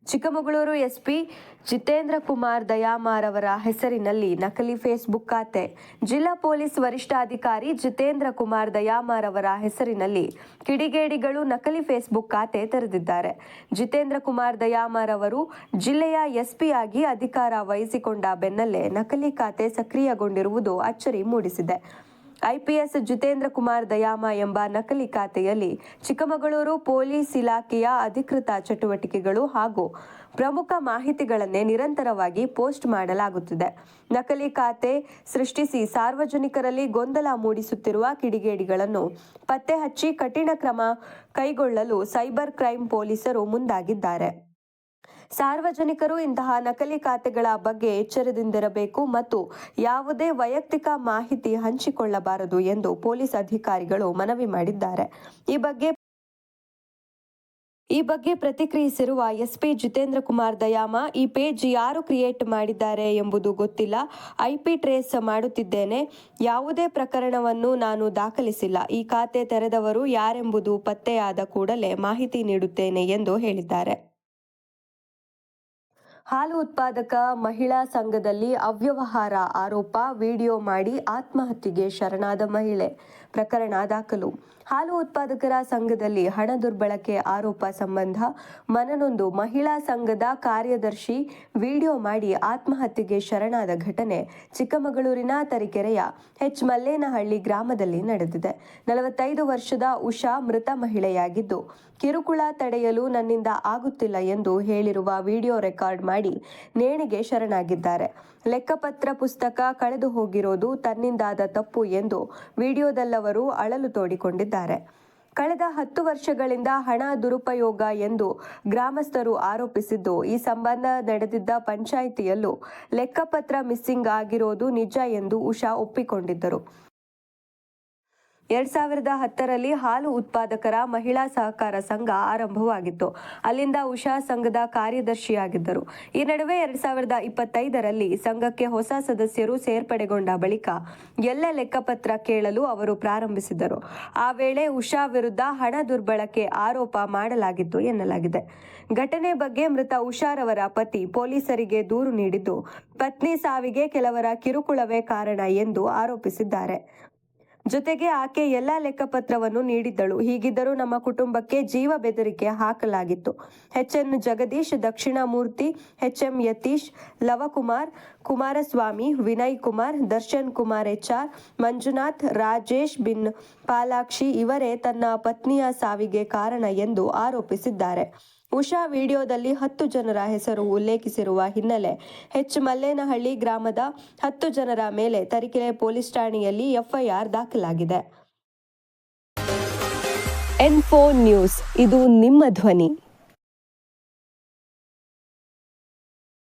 Chikkamagaluru SP Jitendra Kumar ದಯಾಮಾರ್ ಅವರ ಹೆಸರಿನಲ್ಲಿ ನಕಲಿ ಫೇಸ್ಬುಕ್ ಖಾತೆ. ಜಿಲ್ಲಾ ಪೊಲೀಸ್ ವರಿಷ್ಠಾಧಿಕಾರಿ ಜಿತೇಂದ್ರ ಕುಮಾರ್ ದಯಾಮಾರ್ ಅವರ ಹೆಸರಿನಲ್ಲಿ ಕಿಡಿಗೇಡಿಗಳು ನಕಲಿ ಫೇಸ್ಬುಕ್ ಖಾತೆ ತೆರೆದಿದ್ದಾರೆ. ಜಿತೇಂದ್ರ ಕುಮಾರ್ ದಯಾಮಾರ್ ಅವರು ಜಿಲ್ಲೆಯ ಎಸ್ಪಿ ಆಗಿ ಅಧಿಕಾರ ವಹಿಸಿಕೊಂಡ ಬೆನ್ನಲ್ಲೇ ನಕಲಿ ಖಾತೆ ಸಕ್ರಿಯಗೊಂಡಿರುವುದು ಅಚ್ಚರಿ ಮೂಡಿಸಿದೆ. ಐಪಿಎಸ್ ಜಿತೇಂದ್ರ ಕುಮಾರ್ ದಯಾಮ ಎಂಬ ನಕಲಿ ಖಾತೆಯಲ್ಲಿ ಚಿಕ್ಕಮಗಳೂರು ಪೊಲೀಸ್ ಇಲಾಖೆಯ ಅಧಿಕೃತ ಚಟುವಟಿಕೆಗಳು ಹಾಗೂ ಪ್ರಮುಖ ಮಾಹಿತಿಗಳನ್ನೇ ನಿರಂತರವಾಗಿ ಪೋಸ್ಟ್ ಮಾಡಲಾಗುತ್ತಿದೆ. ನಕಲಿ ಖಾತೆ ಸೃಷ್ಟಿಸಿ ಸಾರ್ವಜನಿಕರಲ್ಲಿ ಗೊಂದಲ ಮೂಡಿಸುತ್ತಿರುವ ಕಿಡಿಗೇಡಿಗಳನ್ನು ಪತ್ತೆ ಹಚ್ಚಿ ಕಠಿಣ ಕ್ರಮ ಕೈಗೊಳ್ಳಲು ಸೈಬರ್ ಕ್ರೈಂ ಪೊಲೀಸರು ಮುಂದಾಗಿದ್ದಾರೆ. ಸಾರ್ವಜನಿಕರು ಇಂತಹ ನಕಲಿ ಖಾತೆಗಳ ಬಗ್ಗೆ ಎಚ್ಚರದಿಂದಿರಬೇಕು ಮತ್ತು ಯಾವುದೇ ವೈಯಕ್ತಿಕ ಮಾಹಿತಿ ಹಂಚಿಕೊಳ್ಳಬಾರದು ಎಂದು ಪೊಲೀಸ್ ಅಧಿಕಾರಿಗಳು ಮನವಿ ಮಾಡಿದ್ದಾರೆ. ಈ ಬಗ್ಗೆ ಪ್ರತಿಕ್ರಿಯಿಸಿರುವ ಎಸ್ಪಿ ಜಿತೇಂದ್ರ ಕುಮಾರ್ ದಯಾಮ, ಈ ಪೇಜ್ ಯಾರು ಕ್ರಿಯೇಟ್ ಮಾಡಿದ್ದಾರೆ ಎಂಬುದು ಗೊತ್ತಿಲ್ಲ. IP ಟ್ರೇಸ್ ಮಾಡುತ್ತಿದ್ದೇನೆ. ಯಾವುದೇ ಪ್ರಕರಣವನ್ನು ನಾನು ದಾಖಲಿಸಿಲ್ಲ. ಈ ಖಾತೆ ತೆರೆದವರು ಯಾರೆಂಬುದು ಪತ್ತೆಯಾದ ಕೂಡಲೇ ಮಾಹಿತಿ ನೀಡುತ್ತೇನೆ ಎಂದು ಹೇಳಿದ್ದಾರೆ. ಹಾಲು ಉತ್ಪಾದಕ ಮಹಿಳಾ ಸಂಘದಲ್ಲಿ ಅವ್ಯವಹಾರ ಆರೋಪ, ವಿಡಿಯೋ ಮಾಡಿ ಆತ್ಮಹತ್ಯೆಗೆ ಶರಣಾದ ಮಹಿಳೆ ಪ್ರಕರಣ ದಾಖಲು. ಹಾಲು ಉತ್ಪಾದಕರ ಸಂಘದಲ್ಲಿ ಹಣ ದುರ್ಬಳಕೆ ಆರೋಪ ಸಂಬಂಧ ಮನನೊಂದು ಮಹಿಳಾ ಸಂಘದ ಕಾರ್ಯದರ್ಶಿ ವಿಡಿಯೋ ಮಾಡಿ ಆತ್ಮಹತ್ಯೆಗೆ ಶರಣಾದ ಘಟನೆ ಚಿಕ್ಕಮಗಳೂರಿನ ತರೀಕೆರೆಯ ಮಲ್ಲೇನಹಳ್ಳಿ ಗ್ರಾಮದಲ್ಲಿ ನಡೆದಿದೆ. 45 ವರ್ಷದ ಉಷಾ ಮೃತ ಮಹಿಳೆಯಾಗಿದ್ದು, ಕಿರುಕುಳ ತಡೆಯಲು ನನ್ನಿಂದ ಆಗುತ್ತಿಲ್ಲ ಎಂದು ಹೇಳಿರುವ ವಿಡಿಯೋ ರೆಕಾರ್ಡ್ ಮಾಡಿ ನೇಣಿಗೆ ಶರಣಾಗಿದ್ದಾರೆ. ಲೆಕ್ಕಪತ್ರ ಪುಸ್ತಕ ಕಳೆದು ಹೋಗಿರೋದು ತನ್ನಿಂದಾದ ತಪ್ಪು ಎಂದು ವಿಡಿಯೋದಲ್ಲವರು ಅಳಲು ತೋಡಿಕೊಂಡಿದ್ದಾರೆ. ಕಳೆದ 10 ವರ್ಷಗಳಿಂದ ಹಣ ದುರುಪಯೋಗ ಎಂದು ಗ್ರಾಮಸ್ಥರು ಆರೋಪಿಸಿದ್ದು, ಈ ಸಂಬಂಧ ನಡೆದಿದ್ದ ಪಂಚಾಯಿತಿಯಲ್ಲೂ ಲೆಕ್ಕಪತ್ರ ಮಿಸ್ಸಿಂಗ್ ಆಗಿರೋದು ನಿಜ ಎಂದು ಉಷಾ ಒಪ್ಪಿಕೊಂಡಿದ್ದರು. 2010ರಲ್ಲಿ ಹಾಲು ಉತ್ಪಾದಕರ ಮಹಿಳಾ ಸಹಕಾರ ಸಂಘ ಆರಂಭವಾಗಿತ್ತು. ಅಲ್ಲಿಂದ ಉಷಾ ಸಂಘದ ಕಾರ್ಯದರ್ಶಿಯಾಗಿದ್ದರು. ಈ ನಡುವೆ 2025ರಲ್ಲಿ ಸಂಘಕ್ಕೆ ಹೊಸ ಸದಸ್ಯರು ಸೇರ್ಪಡೆಗೊಂಡ ಬಳಿಕ ಎಲ್ಲ ಲೆಕ್ಕಪತ್ರ ಕೇಳಲು ಅವರು ಪ್ರಾರಂಭಿಸಿದರು. ಆ ವೇಳೆ ಉಷಾ ವಿರುದ್ಧ ಹಣ ದುರ್ಬಳಕೆ ಆರೋಪ ಮಾಡಲಾಗಿತ್ತು ಎನ್ನಲಾಗಿದೆ. ಘಟನೆ ಬಗ್ಗೆ ಮೃತ ಉಷಾರವರ ಪತಿ ಪೊಲೀಸರಿಗೆ ದೂರು ನೀಡಿದ್ದು, ಪತ್ನಿ ಸಾವಿಗೆ ಕೆಲವರ ಕಿರುಕುಳವೇ ಕಾರಣ ಎಂದು ಆರೋಪಿಸಿದ್ದಾರೆ. ಜೊತೆಗೆ ಆಕೆ ಎಲ್ಲಾ ಲೆಕ್ಕಪತ್ರವನ್ನು ನೀಡಿದ್ದಳು. ಹೀಗಿದ್ದರೂ ನಮ್ಮ ಕುಟುಂಬಕ್ಕೆ ಜೀವ ಬೆದರಿಕೆ ಹಾಕಲಾಗಿತ್ತು. HN Jagadish, Dakshinamurthy, HM Yathish, Lavakumar, Kumaraswamy, Vinay Kumar, Darshan Kumar HR, Manjunath, Rajesh ಬಿನ್ ಪಾಲಾಕ್ಷಿ ಇವರೇ ತನ್ನ ಪತ್ನಿಯ ಸಾವಿಗೆ ಕಾರಣ ಎಂದು ಆರೋಪಿಸಿದ್ದಾರೆ. ಉಷಾ ವಿಡಿಯೋದಲ್ಲಿ 10 ಜನರ ಹೆಸರು ಉಲ್ಲೇಖಿಸಿರುವ ಹಿನ್ನೆಲೆ ಮಲ್ಲೇನಹಳ್ಳಿ ಗ್ರಾಮದ 10 ಜನರ ಮೇಲೆ ತರೀಕೆರೆ ಪೊಲೀಸ್ ಠಾಣೆಯಲ್ಲಿ FIR ದಾಖಲಾಗಿದೆ. N4 ನ್ಯೂಸ್, ಇದು ನಿಮ್ಮ ಧ್ವನಿ.